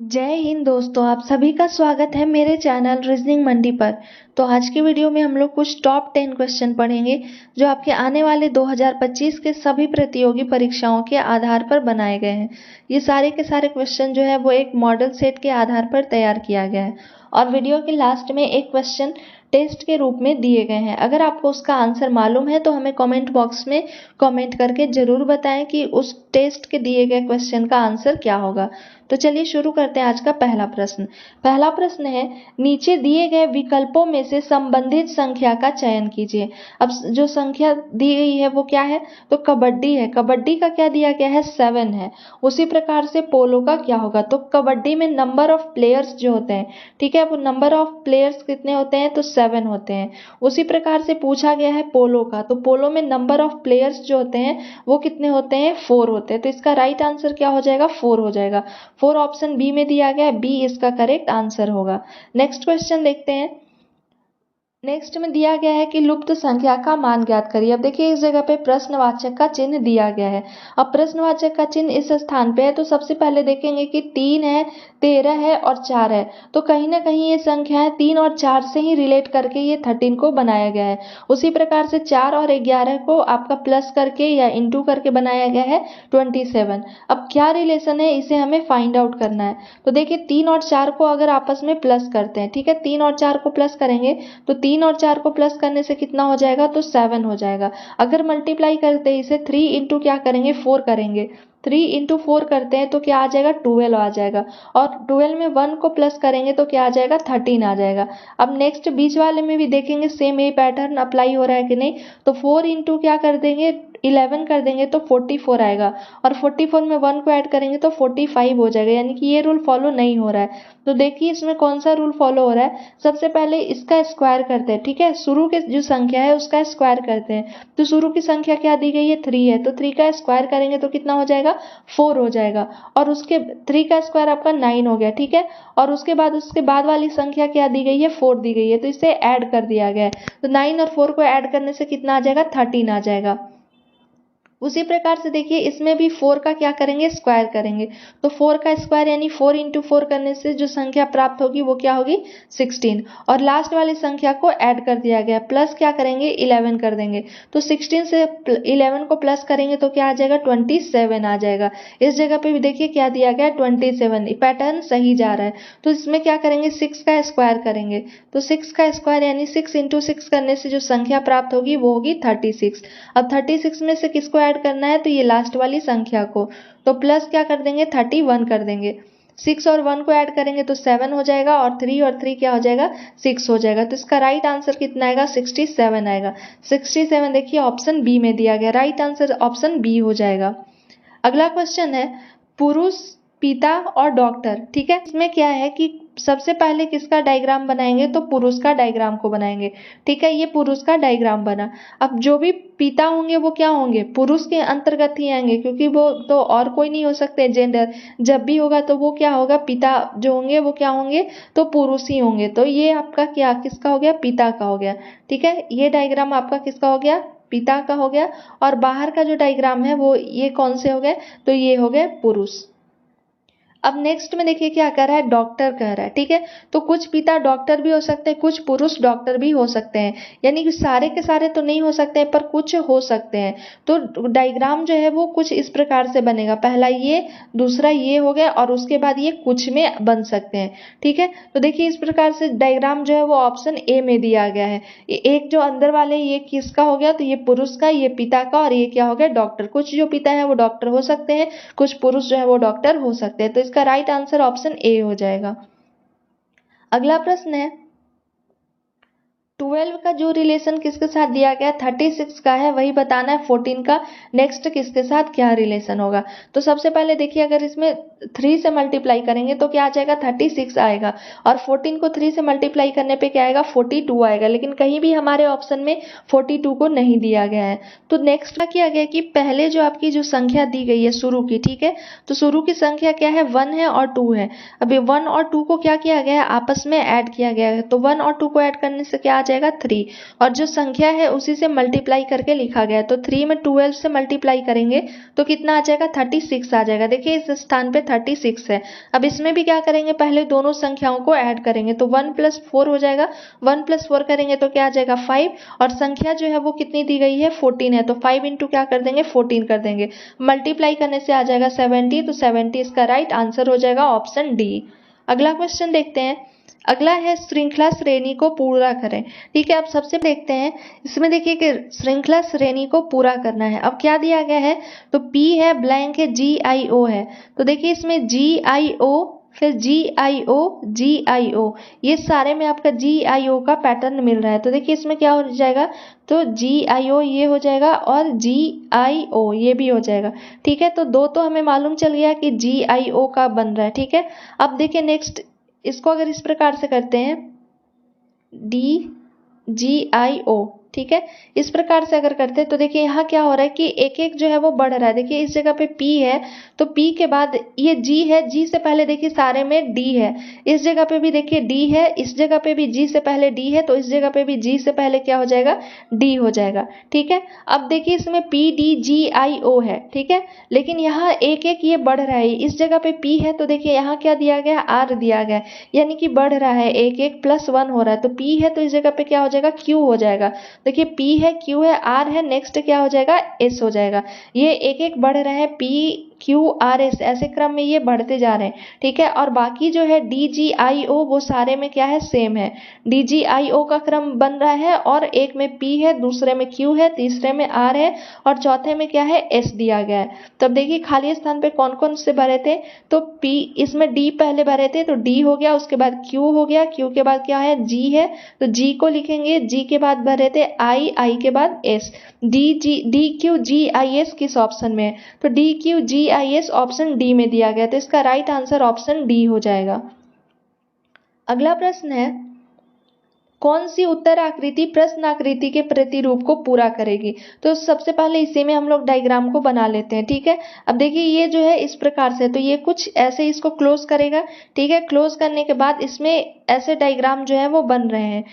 जय हिंद दोस्तों, आप सभी का स्वागत है मेरे चैनल रीजनिंग मंडी पर। तो आज की वीडियो में हम लोग कुछ टॉप 10 क्वेश्चन पढ़ेंगे जो आपके आने वाले 2025 के सभी प्रतियोगी परीक्षाओं के आधार पर बनाए गए हैं। ये सारे के सारे क्वेश्चन जो है वो एक मॉडल सेट के आधार पर तैयार किया गया है और वीडियो के लास्ट में एक क्वेश्चन टेस्ट के रूप में दिए गए हैं। अगर आपको उसका आंसर मालूम है तो हमें कमेंट बॉक्स में कमेंट करके जरूर बताएं कि उस टेस्ट के दिए गए क्वेश्चन का आंसर क्या होगा। तो चलिए शुरू करते हैं आज का पहला प्रश्न। पहला प्रश्न है, नीचे दिए गए विकल्पों में से संबंधित संख्या का चयन कीजिए। अब जो संख्या दी गई है वो क्या है, तो कबड्डी है। कबड्डी का क्या दिया गया है, 7 है। उसी प्रकार से पोलो का क्या होगा, तो कबड्डी में नंबर ऑफ प्लेयर्स जो होते हैं, ठीक है, वो नंबर ऑफ प्लेयर्स कितने होते हैं, तो 7 होते हैं। उसी प्रकार से पूछा गया है पोलो का, तो पोलो में नंबर ऑफ प्लेयर्स जो होते हैं वो कितने होते हैं, 4 होते हैं। तो इसका राइट आंसर क्या हो जाएगा, 4 हो जाएगा। 4 ऑप्शन बी में दिया गया है, बी इसका करेक्ट आंसर होगा। नेक्स्ट क्वेश्चन देखते हैं। नेक्स्ट में दिया गया है कि लुप्त संख्या का मान ज्ञात करिए। अब देखिए इस जगह पे प्रश्नवाचक का चिन्ह दिया गया है। अब प्रश्नवाचक का चिन्ह इस स्थान पे है तो सबसे पहले देखेंगे कि 3 है, 13 है और 4 है। तो कहीं ना कहीं ये संख्याएं 3 और 4 से ही रिलेट करके ये 13 को बनाया गया है। उसी प्रकार से 4 और 11 को आपका प्लस करके या इंटू करके बनाया गया है 27। अब क्या रिलेशन है इसे हमें फाइंड आउट करना है। तो देखिए 3 और 4 को अगर आपस में प्लस करते हैं, ठीक है, 3 और 4 को प्लस करेंगे तो 3 और 4 को प्लस करने से कितना हो जाएगा, तो 7 हो जाएगा। अगर मल्टीप्लाई करते हैं इसे 3 इंटू क्या करेंगे, 4 करेंगे। 3 इंटू 4 करते हैं तो क्या आ जाएगा, 12 आ जाएगा। और 12 में 1 को प्लस करेंगे तो क्या आ जाएगा, 13 आ जाएगा। अब नेक्स्ट बीच वाले में भी देखेंगे सेम ये पैटर्न अप्लाई हो रहा है कि नहीं। तो 4 इंटू क्या कर देंगे, 11 कर देंगे तो 44 आएगा। और 44 में 1 को ऐड करेंगे तो 45 हो जाएगा, यानी कि ये रूल फॉलो नहीं हो रहा है। तो देखिए इसमें कौन सा रूल फॉलो हो रहा है। सबसे पहले इसका स्क्वायर करते हैं, ठीक है, शुरू के जो संख्या है उसका स्क्वायर करते हैं। तो शुरू की संख्या क्या दी गई है, 3 है, तो 3 का स्क्वायर करेंगे तो कितना हो जाएगा, 4 हो जाएगा। और उसके 3 का स्क्वायर आपका 9 हो गया, ठीक है। और उसके बाद वाली संख्या क्या दी गई है, 4 दी गई है, तो इसे ऐड कर दिया गया है। तो 9 और 4 को ऐड करने से कितना आ जाएगा, 13 आ जाएगा। उसी प्रकार से देखिए इसमें भी 4 का क्या करेंगे, स्क्वायर करेंगे। तो 4 का स्क्वायर यानी 4 इंटू 4 करने से जो संख्या प्राप्त होगी वो क्या होगी, 16। और लास्ट वाली संख्या को ऐड कर दिया गया, प्लस क्या करेंगे, 11 कर देंगे। तो 16 से 11 को प्लस करेंगे तो क्या आ जाएगा, 27 आ जाएगा। इस जगह पे भी देखिए क्या दिया गया, 27। पैटर्न सही जा रहा है। तो इसमें क्या करेंगे, 6 का स्क्वायर करेंगे। तो 6 का स्क्वायर यानी 6 इंटू 6 करने से जो संख्या प्राप्त होगी वो होगी 36। अब 36 में से किसको ऐड करना है, तो ये लास्ट वाली संख्या को। तो प्लस क्या कर देंगे, 31 कर देंगे। 6 और 1 को ऐड करेंगे तो 7 हो जाएगा और 3 और 3 क्या हो जाएगा, 6 हो जाएगा। तो इसका राइट आंसर कितना आएगा, 67 आएगा। 67 देखिए ऑप्शन बी में दिया गया, राइट आंसर ऑप्शन बी हो जाएगा। अगला क्वेश्चन है, पुरुष, पिता और डॉक्टर, ठीक है। इसमें क्या है कि सबसे पहले किसका डायग्राम बनाएंगे, तो पुरुष का डायग्राम को बनाएंगे, ठीक है। ये पुरुष का डायग्राम बना। अब जो भी पिता होंगे वो क्या होंगे, पुरुष के अंतर्गत ही आएंगे, क्योंकि वो तो और कोई नहीं हो सकते जेंडर। जब भी होगा तो वो क्या होगा, पिता जो होंगे वो क्या होंगे, तो पुरुष ही होंगे। तो ये आपका क्या किसका हो गया, पिता का हो गया, ठीक है। ये डायग्राम आपका किसका हो गया, पिता का हो गया। और बाहर का जो डायग्राम है वो ये कौन से हो गए, तो ये हो गए पुरुष। अब नेक्स्ट में देखिए क्या कह रहा है, डॉक्टर कह रहा है, ठीक है। तो कुछ पिता डॉक्टर भी हो सकते हैं, कुछ पुरुष डॉक्टर भी हो सकते हैं, यानी कि सारे के सारे तो नहीं हो सकते हैं पर कुछ हो सकते हैं। तो डायग्राम जो है वो कुछ इस प्रकार से बनेगा, पहला ये, दूसरा ये हो गया और उसके बाद ये कुछ में बन सकते हैं, ठीक है। तो देखिए इस प्रकार से डायग्राम जो है वो ऑप्शन ए में दिया गया है। एक जो अंदर वाले ये किसका हो गया, तो ये पुरुष का, ये पिता का, और ये क्या हो गया, डॉक्टर। कुछ जो पिता है वो डॉक्टर हो सकते हैं, कुछ पुरुष जो है वो डॉक्टर हो सकते हैं। तो इसका राइट आंसर ऑप्शन ए हो जाएगा। अगला प्रश्न है, 12 का जो रिलेशन किसके साथ दिया गया, 36 का है, वही बताना है 14 का नेक्स्ट किसके साथ क्या रिलेशन होगा। तो सबसे पहले देखिए अगर इसमें 3 से मल्टीप्लाई करेंगे तो क्या आ जाएगा, 36 आएगा। और 14 को 3 से मल्टीप्लाई करने पे क्या आएगा, 42 आएगा। लेकिन कहीं भी हमारे ऑप्शन में 42 को नहीं दिया गया है। तो नेक्स्ट क्या किया गया कि पहले जो आपकी जो संख्या दी गई है शुरू की, ठीक है, तो शुरू की संख्या क्या है, 1 है और 2 है। अभी 1 और 2 को क्या किया गया है, आपस में ऐड किया गया है। तो 1 और 2 को ऐड करने से क्या आ जाएगा 3, और जो संख्या है उसी से मल्टीप्लाई करके लिखा गया है। तो 3 में 12 से मल्टीप्लाई करेंगे तो कितना आ जाएगा, 36 आ जाएगा। देखिए इस स्थान पे 36 है। अब इसमें भी क्या करेंगे, पहले दोनों संख्याओं को ऐड करेंगे, तो 1 + 4 हो जाएगा। 1 + 4 करेंगे तो क्या आ जाएगा 5, और संख्या जो है वो कितनी दी गई है 14 है, तो 5 इंटू क्या कर देंगे 14 कर देंगे। मल्टीप्लाई करने से आ जाएगा 70, तो 70 इसका राइट आंसर हो जाएगा ऑप्शन डी। अगला क्वेश्चन देखते हैं। अगला है श्रृंखला श्रेणी को पूरा करें। ठीक है, अब सबसे देखते हैं इसमें, देखिए कि श्रृंखला श्रेणी को पूरा करना है। अब क्या दिया गया है, तो P है, ब्लैंक है, GIO है। तो देखिए इसमें GIO, फिर GIO, ये सारे में आपका GIO का पैटर्न मिल रहा है। तो देखिए इसमें क्या हो जाएगा, तो GIO ये हो जाएगा और GIO ये भी हो जाएगा। ठीक है, तो दो तो हमें मालूम चल गया कि GIO का बन रहा है। ठीक है, अब देखिए नेक्स्ट इसको अगर इस प्रकार से करते हैं DGIO, ठीक है, इस प्रकार से अगर करते हैं तो देखिए यहाँ क्या हो रहा है कि एक एक जो है वो बढ़ रहा है। देखिए इस जगह पे P है, तो P के बाद ये G है, G से पहले देखिए सारे में D है, इस जगह पे भी देखिए D है, इस जगह पे भी G से पहले D है, तो इस जगह पे भी G से पहले क्या हो जाएगा, D हो जाएगा। ठीक है, अब देखिए इसमें PDGIO है। ठीक है, लेकिन यहाँ एक एक ये बढ़ रहा है, इस जगह पे P है तो देखिए यहाँ क्या दिया गया, R दिया गया, यानी कि बढ़ रहा है, एक एक +1 हो रहा है। तो P है तो इस जगह पे क्या हो जाएगा, Q हो जाएगा। देखिए P है, Q है, R है, नेक्स्ट क्या हो जाएगा, S हो जाएगा। ये एक एक बढ़ रहे हैं, P Q R S ऐसे क्रम में ये बढ़ते जा रहे हैं। ठीक है, और बाकी जो है DGIO वो सारे में क्या है, सेम है। DGIO का क्रम बन रहा है, और एक में P है, दूसरे में Q है, तीसरे में R है, और चौथे में क्या है, S दिया गया है। तब देखिए खाली स्थान पे कौन कौन से भरे थे, तो P इसमें D पहले भरे थे, तो D हो गया, उसके बाद Q हो गया, Q के बाद क्या है, G है, तो G को लिखेंगे, G के बाद भरे थे I के बाद S। DQGIS किस ऑप्शन में है, तो DQGIS ऑप्शन डी में दिया गया, तो इसका राइट आंसर ऑप्शन डी हो जाएगा। अगला प्रश्न है, कौन सी उत्तर आकृति प्रश्न आकृति के प्रतिरूप को पूरा करेगी। तो सबसे पहले इसी में हम लोग डायग्राम को बना लेते हैं। ठीक है, अब देखिए ये जो है इस प्रकार से, तो ये कुछ ऐसे इसको क्लोज करेगा। ठीक है, क्लोज करने के बाद इसमें ऐसे डायग्राम जो है वो बन रहे हैं।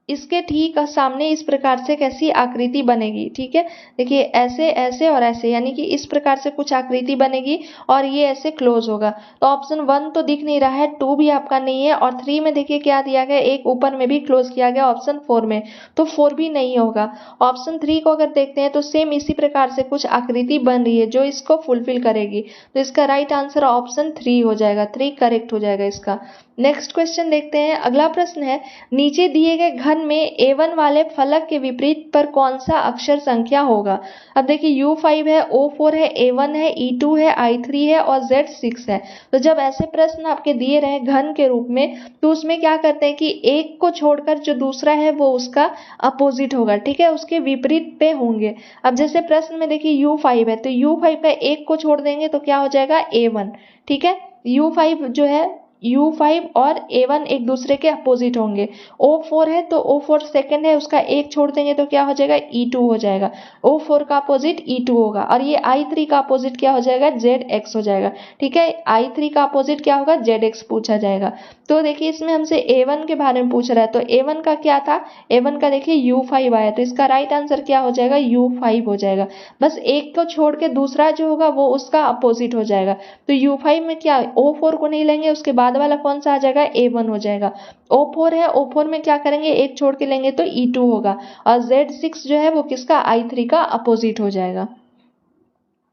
इसके ठीक सामने इस प्रकार से कैसी आकृति बनेगी। ठीक है, देखिए ऐसे ऐसे और ऐसे, यानी कि इस प्रकार से कुछ आकृति बनेगी, और ये ऐसे क्लोज होगा। तो ऑप्शन 1 तो दिख नहीं रहा है, 2 भी आपका नहीं है, और 3 में देखिए क्या दिया गया, एक ऊपर में भी क्लोज किया गया ऑप्शन 4 में, तो 4 भी नहीं होगा। ऑप्शन 3 को अगर देखते हैं तो सेम इसी प्रकार से कुछ आकृति बन रही है जो इसको फुलफिल करेगी, तो इसका राइट आंसर ऑप्शन 3 हो जाएगा, 3 करेक्ट हो जाएगा इसका। नेक्स्ट क्वेश्चन देखते हैं। अगला प्रश्न है, नीचे दिए गए घन में A1 वाले फलक के विपरीत पर कौन सा अक्षर संख्या होगा। अब देखिए U5 है, O4 है, A1 है, E2 है, I3 है और Z6 है। तो जब ऐसे प्रश्न आपके दिए रहे घन के रूप में, तो उसमें क्या करते हैं कि एक को छोड़कर जो दूसरा है वो उसका अपोजिट होगा। ठीक है, उसके विपरीत पे होंगे। अब जैसे प्रश्न में देखिए U5 है, तो U5 का एक को छोड़ देंगे तो क्या हो जाएगा, A1। ठीक है, U5 जो है, U5 और A1 एक दूसरे के अपोजिट होंगे। O4 है, तो O4 सेकंड है, उसका एक छोड़ देंगे तो क्या हो जाएगा, E2 हो जाएगा। O4 का अपोजिट E2 होगा, और ये I3 का अपोजिट क्या हो जाएगा, ZX हो जाएगा। ठीक है, I3 का अपोजिट क्या होगा, ZX पूछा जाएगा। तो देखिए इसमें हमसे A1 के बारे में पूछ रहा है, तो A1 का क्या था, A1 का देखिए U5 आया, तो इसका राइट आंसर क्या हो जाएगा, U5 हो जाएगा। बस एक को छोड़ के दूसरा जो होगा वो उसका अपोजिट हो जाएगा। तो U5 में क्या, O4 को नहीं लेंगे, उसके बाद वाला कौन सा आ जाएगा, A1 हो जाएगा। O4 है, O4 में क्या करेंगे, एक छोड़ के लेंगे तो E2 होगा, और Z6 जो है वो किसका, I3 का अपोजिट हो जाएगा।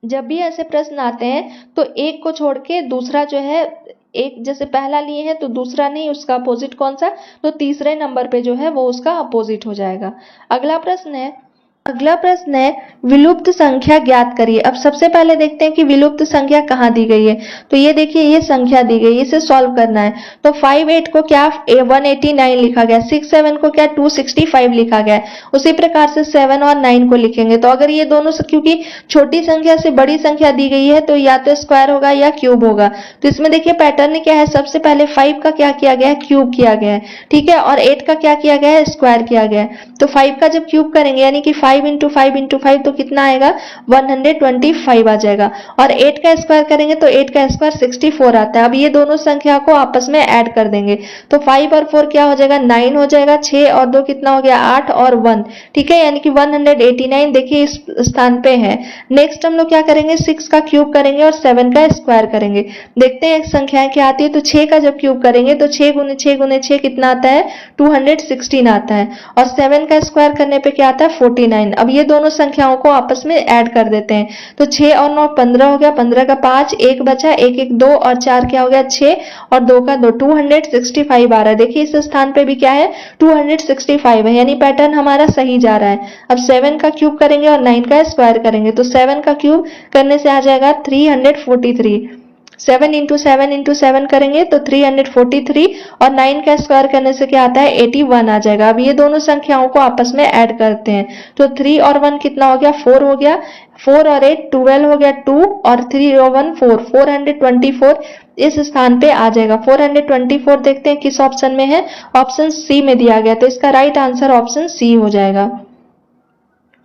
जब भी ऐसे प्रश्न आते हैं तो एक को छोड़ के दूसरा जो है, एक जैसे पहला लिए हैं तो दूसरा नहीं, उसका अपोजिट कौन सा, तो तीसरे नंबर पे जो है वो उसका अपोजिट हो जाएगा। अगला प्रश्न है, विलुप्त संख्या ज्ञात करिए। अब सबसे पहले देखते हैं कि विलुप्त संख्या कहाँ दी गई है। तो ये देखिए ये संख्या दी गई है, इसे सॉल्व करना है। तो 5-8 को क्या 189 लिखा गया, 6-7 को क्या 265 लिखा गया है। उसी प्रकार से 7 और 9 को लिखेंगे। तो अगर ये दोनों, क्योंकि छोटी संख्या से बड़ी संख्या दी गई है तो या तो स्क्वायर होगा या क्यूब होगा। तो इसमें देखिए पैटर्न क्या है, सबसे पहले 5 का क्या किया गया है, क्यूब किया गया है। ठीक है, और 8 का क्या किया गया है, स्क्वायर किया गया है। तो 5 का जब क्यूब करेंगे यानी कि 5 5 इंटू 5 इंटू 5 तो कितना आएगा 125 आ जाएगा। और 8 का स्क्वायर करेंगे तो 8 का स्क्वायर 64 आता है। अब ये दोनों संख्या को आपस में ऐड कर देंगे तो 5 और 4 क्या हो जाएगा 9 हो जाएगा। 6 और 2 कितना हो गया 8 और 1, ठीक है, यानी कि 189 देखिए इस स्थान पे है। नेक्स्ट हम लोग क्या करेंगे 6 का क्यूब करेंगे और 7 का स्क्वायर करेंगे। देखते हैं संख्याएं क्या आती है। तो 6 का जब क्यूब करेंगे तो 6 गुने 6 गुने 6 कितना आता है 216 आता है। और 7 का स्क्वायर करने पे क्या आता है 49। अब ये दोनों संख्याओं को आपस में ऐड कर देते हैं तो 6 और 9 15 हो गया, 15 का 5, 1 बचा, 1 1 2 और 4 क्या हो गया 6 और 2 का 2, 265 आ रहा है। देखिए इस स्थान पे भी क्या है 265 है, यानी पैटर्न हमारा सही जा रहा है। अब 7 का क्यूब करेंगे और 9 का स्क्वायर करेंगे तो 7 का क्यूब करने से आ जाएगा 343। 7 इंटू 7 करेंगे तो 343 और 9 का स्क्वायर करने से क्या आता है 81 आ जाएगा। अब ये दोनों संख्याओं को आपस में ऐड करते हैं तो 3 और 1 कितना हो गया 4 हो गया, 4 और 8 12 हो गया 2 और 3 और 1 4, 424 इस स्थान पे आ जाएगा। 424 देखते हैं किस ऑप्शन में है, ऑप्शन सी में दिया गया तो इसका राइट आंसर ऑप्शन सी हो जाएगा।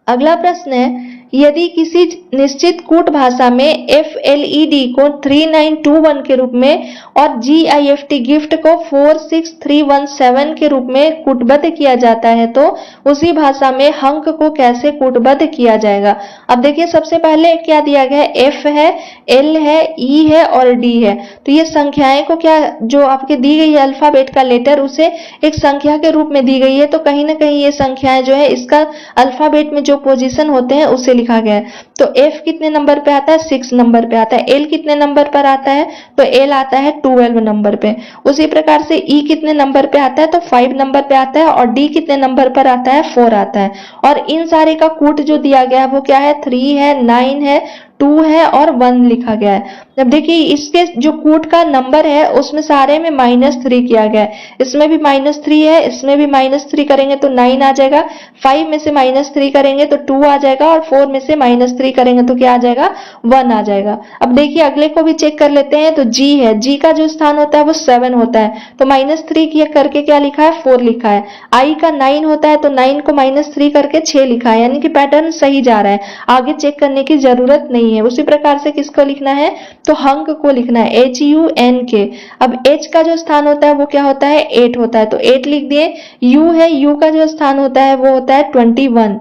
अगला प्रश्न है यदि किसी निश्चित कूट भाषा में FLED को 3921 के रूप में और GIFT गिफ्ट को 46317 के रूप में कूटबद्ध किया जाता है तो उसी भाषा में हंक को कैसे कूटबद्ध किया जाएगा। अब देखिए सबसे पहले क्या दिया गया है F है, L है, E है और D है। तो ये संख्याएं को क्या जो आपके दी गई है अल्फाबेट का लेटर उसे एक संख्या के रूप में दी गई है तो कहीं ना कहीं ये संख्याएं जो है इसका अल्फाबेट में जो पोजीशन होते हैं उसे लिखा गया है। तो F कितने नंबर पे आता है 6 नंबर पे आता है। L कितने नंबर पर आता है तो L आता है 12 नंबर पे। उसी प्रकार से E कितने नंबर पे आता है तो 5 नंबर पे आता है और D कितने नंबर पर आता है 4 आता है। और इन सारे का कूट जो दिया गया है वो क्या है 3 है, 9 है, 2 है और 1 लिखा गया है। अब देखिए इसके जो कूट का नंबर है उसमें सारे में -3 किया गया है। इसमें भी -3 है, इसमें भी -3 करेंगे तो 9 आ जाएगा, 5 में से -3 करेंगे तो 2 आ जाएगा और 4 में से -3 करेंगे तो क्या आ जाएगा 1 आ जाएगा। अब देखिए अगले को भी चेक कर लेते हैं। तो G है, G का जो स्थान होता है वो 7 होता है तो -3 किया करके क्या लिखा है 4 लिखा है। I का 9 होता है तो 9 को -3 करके 6 लिखा है, यानी कि पैटर्न सही जा रहा है, आगे चेक करने की जरूरत नहीं है। उसी प्रकार से किसको लिखना है तो हंक को लिखना है HUNK। अब H का जो स्थान होता है वो क्या होता है 8 होता है तो 8 लिख दिए। U है, U का जो स्थान होता है वो होता है 21।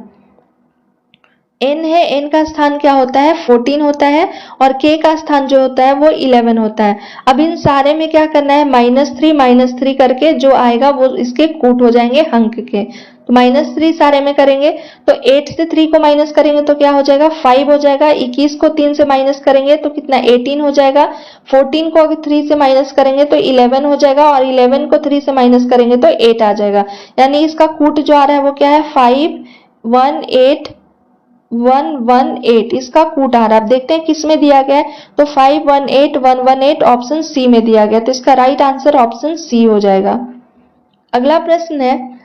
N है, N का स्थान क्या होता है 14 होता है और K का स्थान जो होता है वो 11 होता है। अब इन सारे में क्या करना है -3 करके जो आएगा वो इसके कूट हो जाएंगे हंक के। तो -3 सारे में करेंगे तो 8 से 3 को माइनस करेंगे तो क्या हो जाएगा 5 हो जाएगा। 21 को 3 से माइनस करेंगे तो कितना 18 हो जाएगा। 14 को अगर 3 से माइनस करेंगे तो 11 हो जाएगा और 11 को 3 से माइनस करेंगे तो 8 आ जाएगा। यानी इसका कूट जो आ रहा है वो क्या है 518118 इसका कूट आ रहा है। अब देखते हैं किस में दिया गया है तो 518118 ऑप्शन सी में दिया गया तो इसका राइट आंसर ऑप्शन सी हो जाएगा। अगला प्रश्न है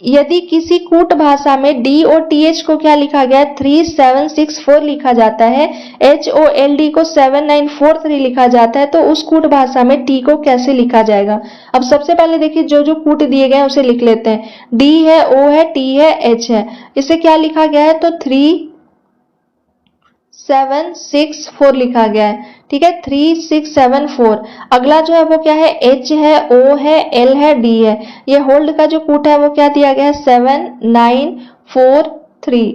यदि किसी कूट भाषा में DOTH को क्या लिखा गया है 3764 लिखा जाता है, HOLD को 7943 लिखा जाता है तो उस कूट भाषा में T को कैसे लिखा जाएगा। अब सबसे पहले देखिए जो जो कूट दिए गए हैं उसे लिख लेते हैं। D है, O है, T है, H है। इसे क्या लिखा गया है तो 3764 लिखा गया है, ठीक है 3674। अगला जो है वो क्या है H है, O है, L है, D है। ये होल्ड का जो कूट है वो क्या दिया गया है 7943।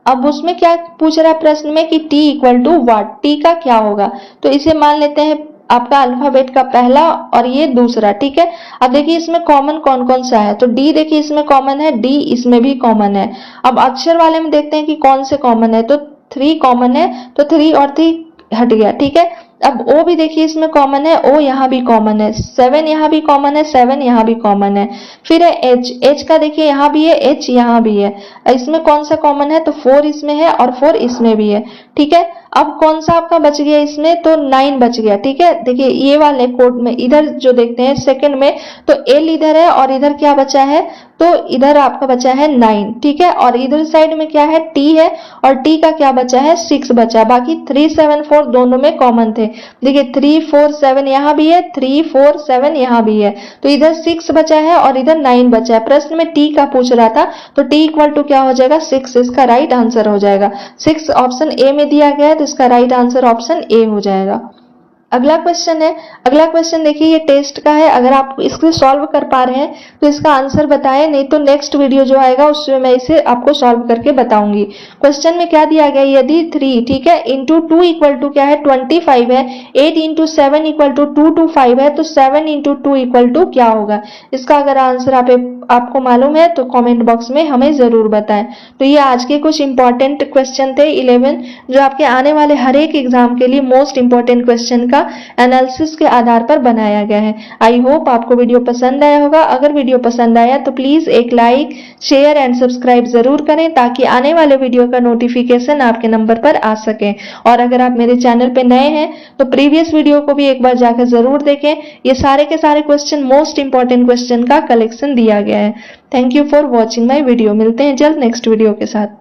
अब उसमें क्या पूछ रहा है प्रश्न में कि T equal to what, T का क्या होगा तो इसे मान लेते हैं आपका अल्फाबेट का पहला और ये दूसरा, ठीक है। अब देखिए इसमें कॉमन कौन कौन सा है तो D देखिए इसमें कॉमन है, D इसमें भी कॉमन है। अब अक्षर वाले में देखते हैं कि कौन से कॉमन है तो 3 कॉमन है तो 3 और 3 हट गया, ठीक है। अब O भी देखिए इसमें कॉमन है, O यहाँ भी कॉमन है, 7 यहाँ भी कॉमन है, 7 यहाँ भी कॉमन है। फिर है H का देखिए यहाँ भी है, H यहाँ भी है। इसमें कौन सा कॉमन है तो 4 इसमें है और 4 इसमें भी है, ठीक है। अब कौन सा आपका बच गया इसमें, तो 9 बच गया। ठीक है, देखिए ये वाले कोड में इधर जो देखते हैं सेकंड में, तो L इधर है और इधर क्या बचा है, तो इधर आपका बचा है 9। ठीक है, और इधर साइड में क्या है, T है, और T का क्या बचा है, 6 बचा। बाकी 3 7 4 दोनों में कॉमन थे। देखिए 3 4 7 यहाँ भी है, 3 4 7 यहाँ भी है, तो इधर 6 बचा है और इधर 9 बचा है। प्रश्न में T का पूछ रहा था, तो T इक्वल टू क्या हो जाएगा, 6, इसका राइट आंसर हो जाएगा। 6 ऑप्शन ए में दिया गया है, तो इसका राइट आंसर ऑप्शन ए हो जाएगा। अगला क्वेश्चन है, अगला क्वेश्चन देखिए ये टेस्ट का है। अगर आप इसको सॉल्व कर पा रहे हैं तो इसका आंसर बताएं, नहीं तो नेक्स्ट वीडियो जो आएगा उसमें मैं इसे आपको सॉल्व करके बताऊंगी। क्वेश्चन में क्या दिया गया, यदि 3 ठीक है इंटू 2 इक्वल टू क्या है 25 है, 8 इंटू 7 इक्वल टू 225 है, तो 7 इंटू 2 इक्वल टू क्या होगा। इसका अगर आंसर आपको मालूम है तो कमेंट बॉक्स में हमें जरूर बताएं। तो ये आज के कुछ इंपॉर्टेंट क्वेश्चन थे 11, जो आपके आने वाले हर एक एग्जाम के लिए मोस्ट इंपॉर्टेंट क्वेश्चन का एनालिसिस के आधार पर बनाया गया है। आई होप आपको वीडियो पसंद आया होगा। अगर वीडियो पसंद आया तो प्लीज एक लाइक, शेयर एंड सब्सक्राइब जरूर करें, ताकि आने वाले वीडियो का नोटिफिकेशन आपके नंबर पर आ सके। और अगर आप मेरे चैनल पे नए हैं तो प्रीवियस वीडियो को भी एक बार जाकर जरूर देखें। ये सारे के सारे क्वेश्चन मोस्ट इंपॉर्टेंट क्वेश्चन का कलेक्शन दिया गया है। Thank you for watching my video. मिलते हैं जल्द नेक्स्ट वीडियो के साथ।